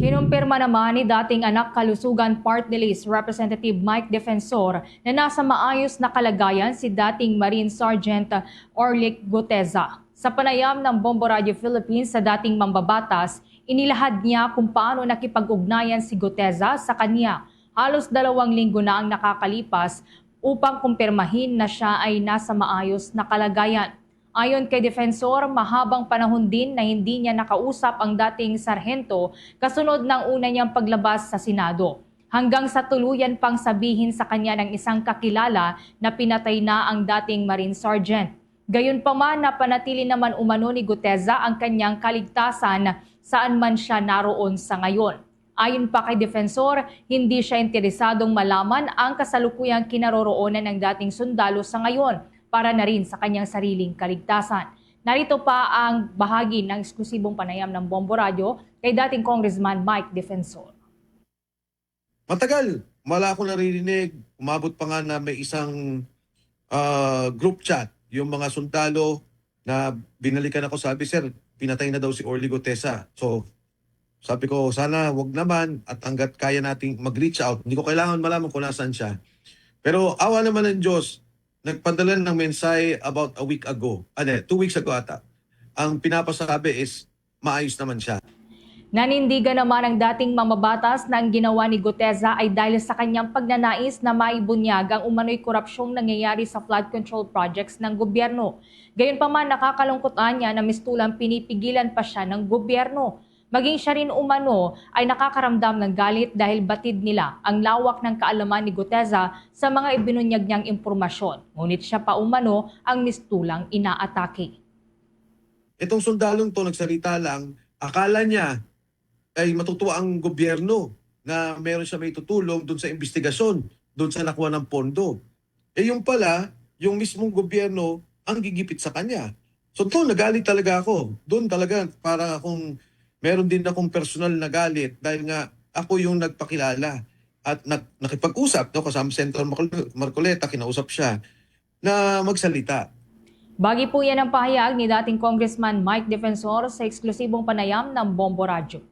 Kinumpirma naman ni dating anak kalusugan party list Representative Mike Defensor na nasa maayos na kalagayan si dating Marine Sergeant Orlic Guteza. Sa panayam ng Bombo Radio Philippines sa dating mambabatas, inilahad niya kung paano nakipag-ugnayan si Guteza sa kanya. Halos 2 linggo na ang nakakalipas upang kumpirmahin na siya ay nasa maayos na kalagayan. Ayon kay Defensor, mahabang panahon din na hindi niya nakausap ang dating sarhento kasunod ng una niyang paglabas sa Senado. Hanggang sa tuluyan pang sabihin sa kanya ng isang kakilala na pinatay na ang dating Marine Sergeant. Gayunpaman, napanatili naman umano ni Guteza ang kanyang kaligtasan saan man siya naroon sa ngayon. Ayon pa kay Defensor, hindi siya interesadong malaman ang kasalukuyang kinaroroonan ng dating sundalo sa ngayon para na rin sa kanyang sariling kaligtasan. Narito pa ang bahagi ng eksklusibong panayam ng Bombo Radio kay dating Congressman Mike Defensor. Matagal, wala akong naririnig. Umabot pa nga na may isang group chat. Yung mga sundalo na binalikan ako, sabi, sir, pinatay na daw si Orly Guteza. So, sabi ko, sana wag naman at hanggat kaya nating mag-reach out. Hindi ko kailangan malaman kung nasaan siya. Pero awa naman ng Diyos, nagpadala ng mensahe about a week ago. 2 weeks ago ata. Ang pinapasabi is maayos naman siya. Nanindigan naman ang dating mamabatas na ang ginawa ni Guteza ay dahil sa kanyang pagnanais na maibunyag ang umano'y korupsyong nangyayari sa flood control projects ng gobyerno. Gayunpaman, nakakalungkotan niya na mistulang pinipigilan pa siya ng gobyerno. Maging siya rin umano ay nakakaramdam ng galit dahil batid nila ang lawak ng kaalaman ni Guteza sa mga ibinunyag niyang impormasyon. Ngunit siya pa umano ang mistulang inaatake. Itong sundalong to nagsalita lang, akala niya ay matutuwa ang gobyerno na meron siya may tutulong doon sa investigasyon, doon sa nakuha ng pondo. Yung pala, yung mismong gobyerno ang gigipit sa kanya. So to, nagalit talaga ako. Doon talaga para akong meron din akong personal na galit dahil nga ako yung nagpakilala at nakipag-usap, no, kasama Senator Marcoleta, kinausap siya na magsalita. Bagi po yan ang pahayag ni dating Congressman Mike Defensor sa eksklusibong panayam ng Bombo Radio.